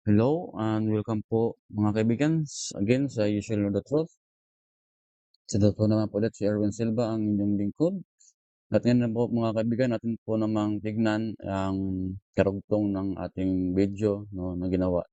Hello and welcome po mga kaibigan again sa You Shall Know the Truth. Sa po naman po ulit si Erwin Silva ang inyong lingkod. At ngayon na po mga kaibigan natin po namang tignan ang karugtong ng ating video na ginawa.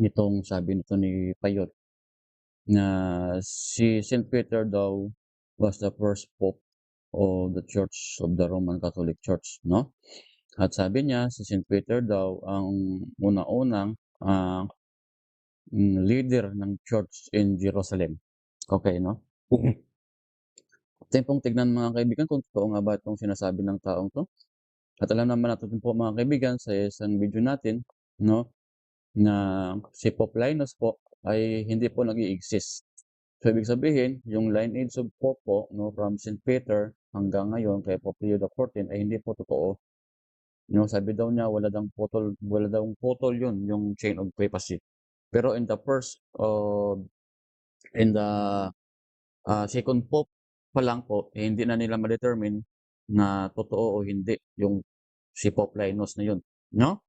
Nitong sabi nito ni Payot na si St. Peter daw was the first pope of the Church of the Roman Catholic Church, no? At sabi niya si St. Peter daw ang una-unang leader ng church in Jerusalem. Okay, no? Atin pong tignan mga kaibigan kung totoo nga ba itong sinasabi ng taong to. At alam naman natin po mga kaibigan sa isang video natin, no, na si Pope Linus po ay hindi po nag-i-exist. So, ibig sabihin, yung lineage of Pope po, no, from St. Peter hanggang ngayon kay Pope Leo XIV ay hindi po totoo. No, sabi daw niya wala daw putol yun, yung chain of papacy. Pero in the second pope pa lang po, hindi na nila ma-determine na totoo o hindi yung si Pope Linus na yun, no?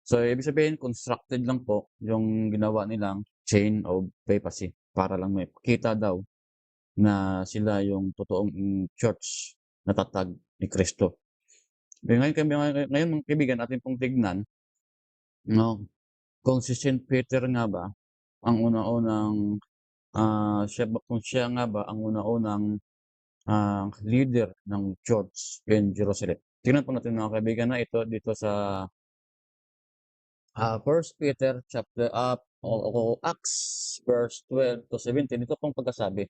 So, ibig sabihin, constructed lang po yung ginawa nilang chain of papacy para lang may kita daw na sila yung totoong church na tatag ni Kristo. Ngayon mga kaibigan, atin pong tignan, no, kung si St. Peter nga ba ang una-unang kung siya nga ba ang una-unang leader ng church in Jerusalem. Tingnan po natin mga kaibigan na ito dito sa First Peter chapter o Acts verse 12 to 17. Ito pong pagkasabi.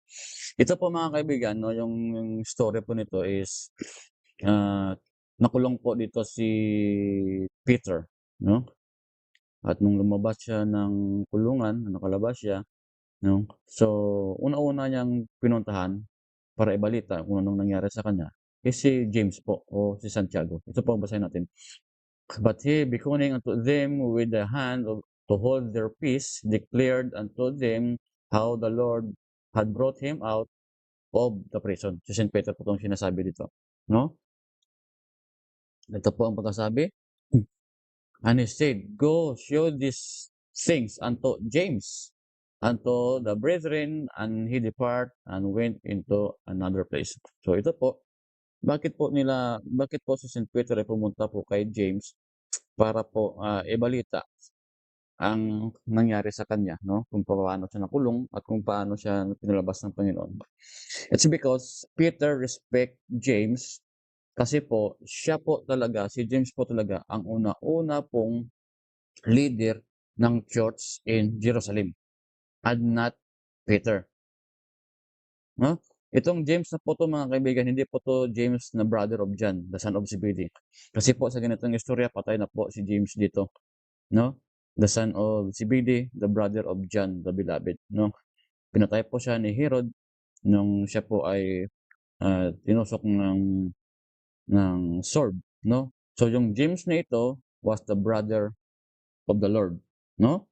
Ito po mga kaibigan, no, yung story po nito is nakulong po dito si Peter, no? At nung lumabas siya ng kulungan, nakalabas siya, no? So, una-una niyang pinuntahan para ibalita kung anong nangyari sa kanya is si James po o si Santiago. Ito po ang basahin natin. But he, beckoning unto them with the hand to hold their peace, declared unto them how the Lord had brought him out of the prison. Si St. Peter po itong sinasabi dito. No? Ito po ang pagkasabi. And he said, Go show these things unto James, unto the brethren, and he depart and went into another place. So ito po, bakit po si St. Peter ay pumunta po kay James para po ibalita ang nangyari sa kanya, no? Kung paano siya nakulong at kung paano siya pinalabas ng Panginoon. It's because Peter respect James kasi po siya po talaga, si James po talaga ang una-una pong leader ng church in Jerusalem and not Peter. No? Itong James na po to mga kaibigan, hindi po to James na brother of John, the son of Zebedee. Kasi po sa ganitong istorya, patay na po si James dito. No? The son of Zebedee, the brother of John, the beloved. No? Pinatay po siya ni Herod nung siya po ay tinusok ng sword. No? So yung James na ito was the brother of the Lord. No?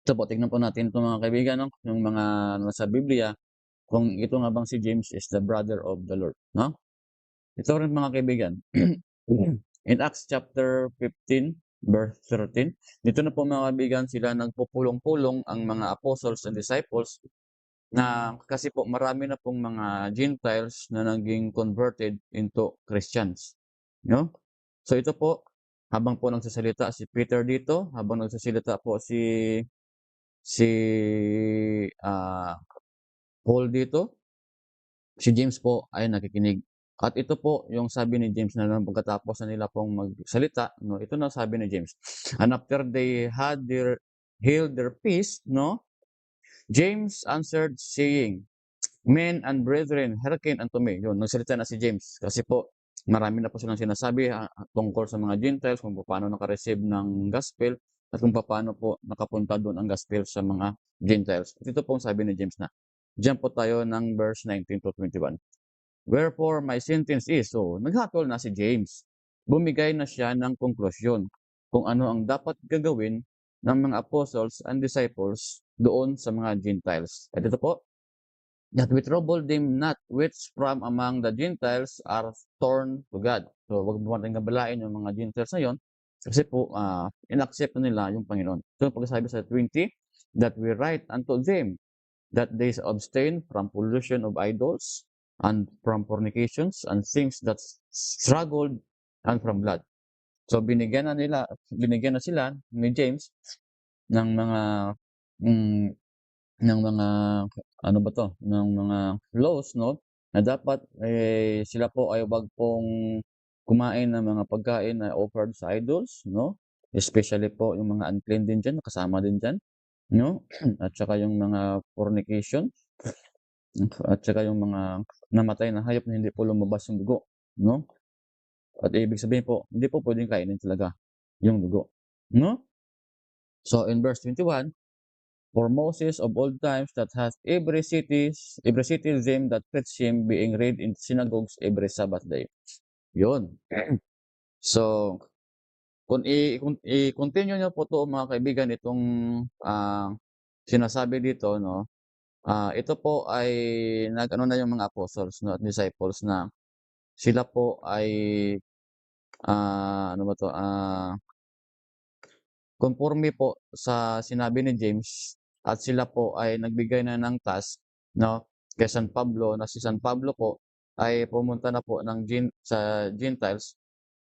Ito po, tingnan po natin ito mga kaibigan, no? Yung mga nasa Biblia, kung ito nga bang si James is the brother of the Lord. No? Ito rin mga kaibigan. In Acts chapter 15, verse 13, dito na po mga kaibigan sila nagpupulong-pulong ang mga apostles and disciples na kasi po marami na pong mga Gentiles na naging converted into Christians. No? So ito po, habang po nagsasalita si Peter dito, habang nagsasalita po si Paul dito, si James po ay nakikinig. At ito po yung sabi ni James na pagkatapos na nila pong magsalita, no, ito na sabi ni James. And after they had held their peace, no, James answered saying, Men and brethren, hearken unto me. Yun, nagsalita na si James. Kasi po, marami na po silang sinasabi tungkol sa mga Gentiles, kung paano nakareceive ng gospel, at kung paano po nakapunta doon ang gospel sa mga Gentiles. At ito po ang sabi ni James na. Diyan po tayo ng verse 19 to 21. Wherefore my sentence is, so naghatol na si James. Bumigay na siya ng konklusyon kung ano ang dapat gagawin ng mga apostles and disciples doon sa mga Gentiles. At ito po, that we trouble them not which from among the Gentiles are torn to God. So, wag mo natin gabalain yung mga Gentiles na yon Kasi po, in-accept na nila yung Panginoon. So, pagkasabi sa 20, that we write unto them that they abstain from pollution of idols and from fornications and things that struggled and from blood. So, binigyan na sila ni James ng mga mm, ng mga ano ba 'to, ng mga laws 'no, na dapat, sila po ay wag pong kumain ng mga pagkain na offered sa idols 'no, especially po yung mga unclean din diyan, kasama din diyan 'no, at saka yung mga fornication, at saka yung mga namatay na hayop na hindi po lumabas yung dugo 'no. At ibig sabihin po, hindi po puwedeng kainin talaga yung dugo 'no. So in verse 21, for Moses of old times that hath every city them that preach him being read in synagogues every Sabbath day. Yun. So, kung i-continue niyo po 'to mga kaibigan itong, sinasabi dito 'no, ito po ay nag-ano na yung mga apostles 'no at disciples na sila po ay, ano ba 'to, konporme po sa sinabi ni James at sila po ay nagbigay na ng task 'no, kay San Pablo na si San Pablo po ay pumunta na po sa Gentiles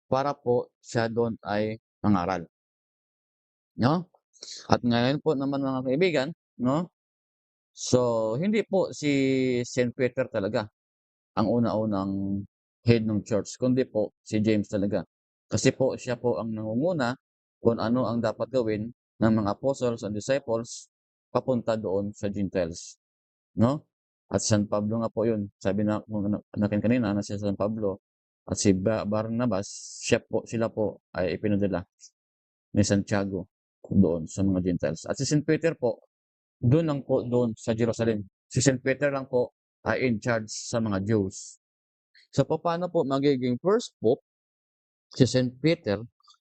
para po siya do'n ay mangaral, 'no? At ngayon po naman mga kaibigan 'no, so hindi po si Saint Peter talaga ang una-unang head ng church kundi po si James talaga. Kasi po siya po ang nangunguna kung ano ang dapat gawin ng mga apostles and disciples papunta doon sa Gentiles, 'no? At San Pablo nga po 'yun, sabi na natin kanina na si San Pablo at si Barnabas, sila po ay ipinadala ni Santiago doon sa mga Gentiles. At si Saint Peter po, doon sa Jerusalem. Si Saint Peter lang po ay in charge sa mga Jews. So papaano po magiging first pope si Saint Peter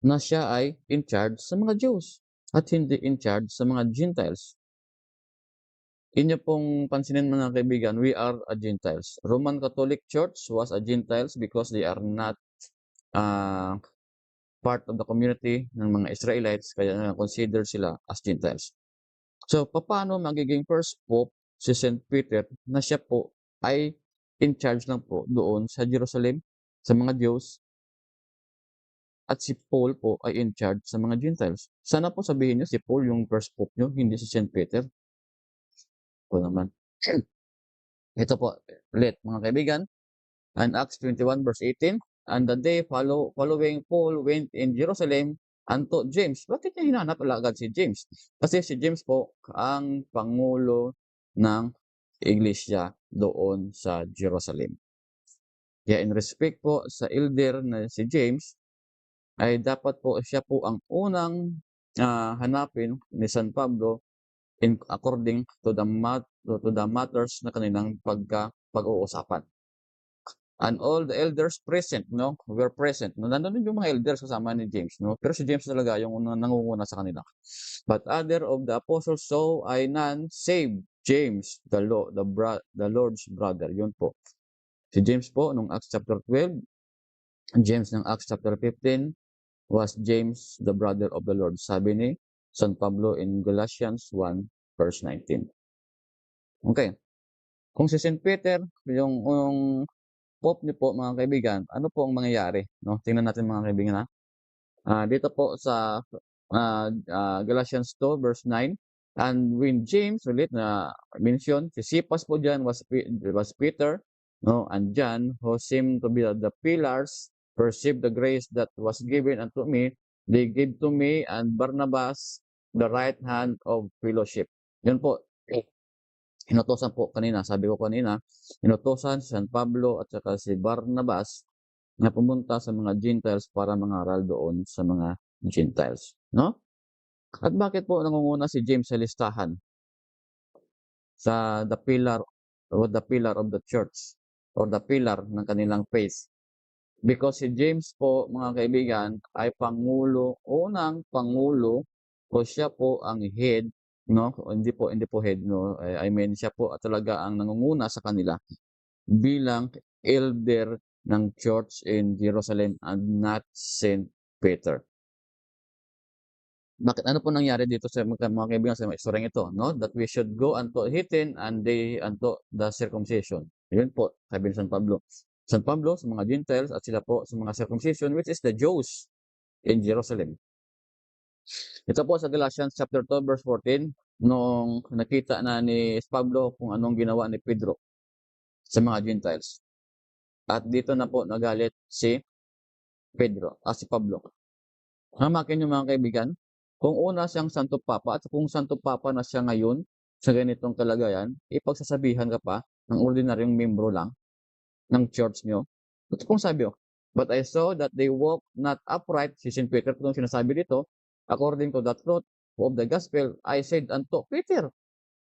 na siya ay in charge sa mga Jews at hindi in charge sa mga Gentiles? Inyo pong pansinin mga kaibigan, we are a Gentiles. Roman Catholic Church was a Gentiles because they are not uh, part of the community ng mga Israelites kaya consider sila as Gentiles. So, papaano magiging first pope si Saint Peter na siya po ay in charge lang po doon sa Jerusalem, sa mga Jews, at si Paul po ay in charge sa mga Gentiles. Sana po sabihin niyo si Paul yung first pope niyo, hindi si Saint Peter. O naman. Ito po, ulit mga kaibigan, and Acts 21 verse 18, and the day following Paul went in Jerusalem unto James. Bakit niya hinanap agad si James? Kasi si James po ang pangulo ng iglesia doon sa Jerusalem. Kaya in respect po sa elder na si James, ay dapat po siya po ang unang hanapin ni San Pablo according to the matters na kanilang pag-uusapan. And all the elders present, no, were present. No, nandun din yung mga elders kasama ni James, no. Pero si James talaga yung nangunguna sa kanila. But other of the apostles saw ay none save James, the Lord's brother. Yun po. Si James po nung Acts chapter 12, James ng Acts chapter 15 was James, the brother of the Lord. Sabi ni San Pablo in Galatians 1 verse 19. Okay. Kung si Saint Peter, yung pope niyo po mga kaibigan, ano po ang mangyayari, no? Tingnan natin mga kaibigan, ha. Dito po sa Galatians 2 verse 9, and when James ulit na mention, si Cephas po diyan was Peter, no, and John who seemed to be the pillars, perceived the grace that was given unto me, they gave to me and Barnabas the right hand of fellowship. Yun po, inutosan po kanina, sabi ko kanina, inutosan si San Pablo at saka si Barnabas na pumunta sa mga Gentiles para mangaral doon sa mga Gentiles, no? At bakit po nangunguna si James sa listahan sa the pillar of the church or the pillar ng kanilang faith? Because si James po mga kaibigan ay unang pangulo o siya po ang head, no? Hindi po head, no. I mean siya po talaga ang nangunguna sa kanila bilang elder ng church in Jerusalem and not Saint Peter. Bakit ano po nangyari dito sa mga kaibigan sa istoryang ito, no? That we should go unto heathen and they unto the circumcision. Ayun po, sabi ni San Pablo. San Pablo sa mga Gentiles at sila po sa mga circumcision, which is the Jews in Jerusalem. Ito po sa Galatians chapter 2 verse 14, nung nakita na ni Pablo kung anong ginawa ni Pedro sa mga Gentiles. At dito na po nagalit si si Pablo. Hamakin niyo mga kaibigan, kung una siyang Santo Papa at kung Santo Papa na siya ngayon sa ganitong kalagayan, ipagsasabihan ka pa ng ordinaryong membro lang ng church niyo. At kung sabi but I saw that they walk not upright, si St. Peter po sinasabi dito, according to the truth of the gospel, I said unto Peter,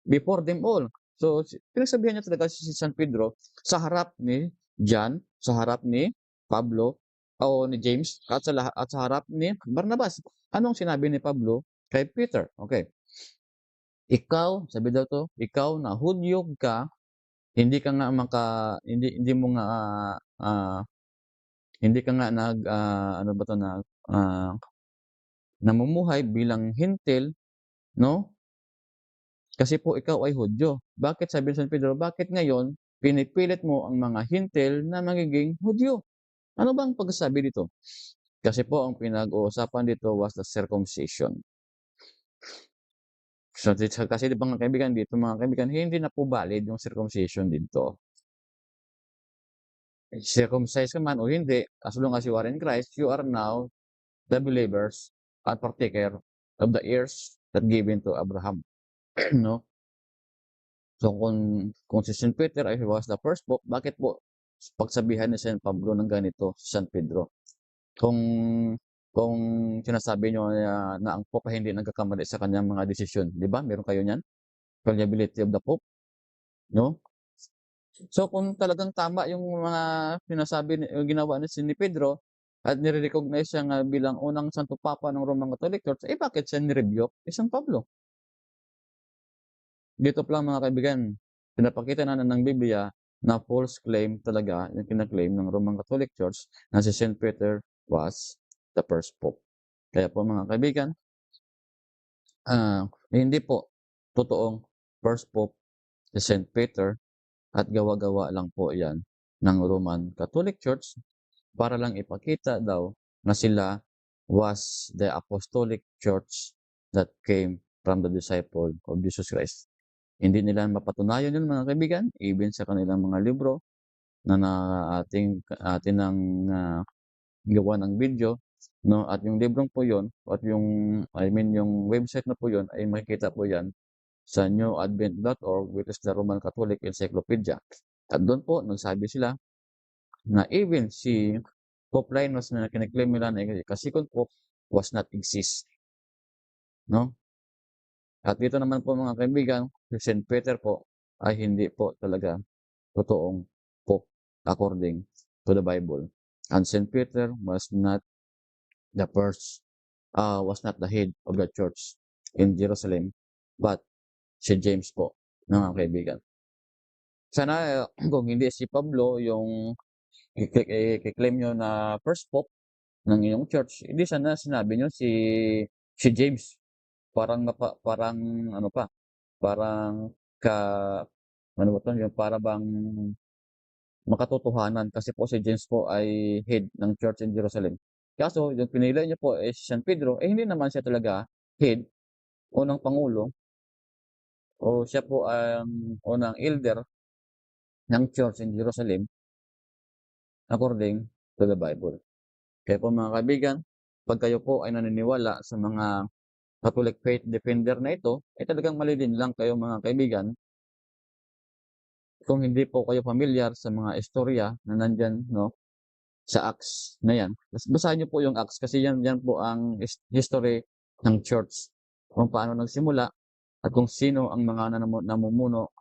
before them all. So, pinagsabihan niya talaga si San Pedro sa harap ni John, sa harap ni Pablo, o ni James, at sa harap ni Barnabas. Anong sinabi ni Pablo kay Peter? Okay. Ikaw, sabi daw to, ikaw na Hudyo ka, hindi ka nga hindi mo nga hindi ka nga ano ba to namumuhay bilang hintil, no? Kasi po ikaw ay Hudyo. Bakit sabi ni San Pedro, bakit ngayon pinipilit mo ang mga hintil na magiging Hudyo? Ano bang pagsasabi dito? Kasi po ang pinag-uusapan dito was the circumcision. So, kasi di ba mga kaibigan dito, mga kaibigan, hindi na po valid yung circumcision dito. Circumcised ka man o hindi, as long as you are in Christ, you are now the believers and partaker of the heirs that given to Abraham. No? So kung si St. Peter ay was the first pope, bakit po pagsabihan ni St. Pablo ng ganito si San Pedro? Kung kung sinasabi niyo na ang pope ay hindi nagkakamali sa kanyang mga desisyon, 'di ba? Meron kayo niyan? Fallibility of the pope, no? So kung talagang tama yung mga sinasabi yung ginawa ni Pedro at nire-recognize siya nga bilang unang Santo Papa ng Roman Catholic Church, bakit siya ni-rebuke ni San Pablo? Dito pa lang mga kaibigan, pinapakita na ng Biblia na false claim talaga yung kina-claim ng Roman Catholic Church na si St. Peter was the first pope. Kaya po mga kaibigan, hindi po totoong first pope si St. Peter at gawa-gawa lang po yan ng Roman Catholic Church para lang ipakita daw na sila was the apostolic church that came from the disciple of Jesus Christ. Hindi nila mapatunayan yun mga kaibigan, even sa kanilang mga libro na atin ng gawa ng video, no? At yung librong po yun, at yung website na po yun ay makikita po yan sa newadvent.org, which is the Roman Catholic Encyclopedia. At doon po, nagsabi sila na even si Pope Linus na kiniklaim nila na second Pope was not exist. No? At dito naman po mga kaibigan, si St. Peter po ay hindi po talaga totoong Pope according to the Bible. And St. Peter was not the first, was not the head of the church in Jerusalem, but si James po, mga kaibigan. Sana kung hindi si Pablo yung i-claim nyo na first Pope ng inyong church, hindi sana sinabi nyo si James. Parang ano pa, parang ano ba 'to, yung para bang makatotohanan kasi po si James po ay head ng church in Jerusalem. Kaso yung pinili niyo po is San Pedro, hindi naman siya talaga head, unang pangulo o siya po ang unang elder ng church in Jerusalem according to the Bible. Kaya po mga kaibigan, 'pag kayo po ay naniniwala sa mga Catholic faith defender na ito, talagang mali din lang kayo mga kaibigan kung hindi po kayo pamilyar sa mga istorya na nandiyan, no, sa Acts na yan. Basahin niyo po yung Acts kasi yan po ang history ng church. Kung paano nagsimula at kung sino ang mga namumuno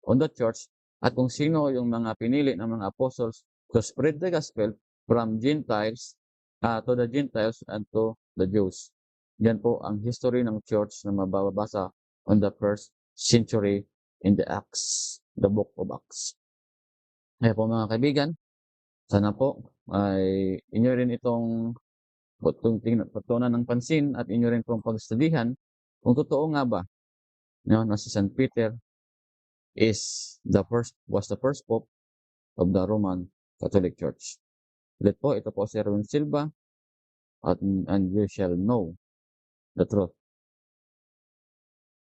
on the church at kung sino yung mga pinili ng mga apostles to spread the gospel from Gentiles to the Gentiles and to the Jews. Yan po ang history ng church na mababasa on the first century in the Acts, the book of Acts. Kaya po mga kaibigan, sana po ay inyo rin itong Pagtuunan ng pansin at inyo rin pong pagstudihan kung totoo nga ba, no, na si St. Peter was the first pope of the Roman Catholic Church. Ulit po, ito po si Erwin Silva, and we shall know the truth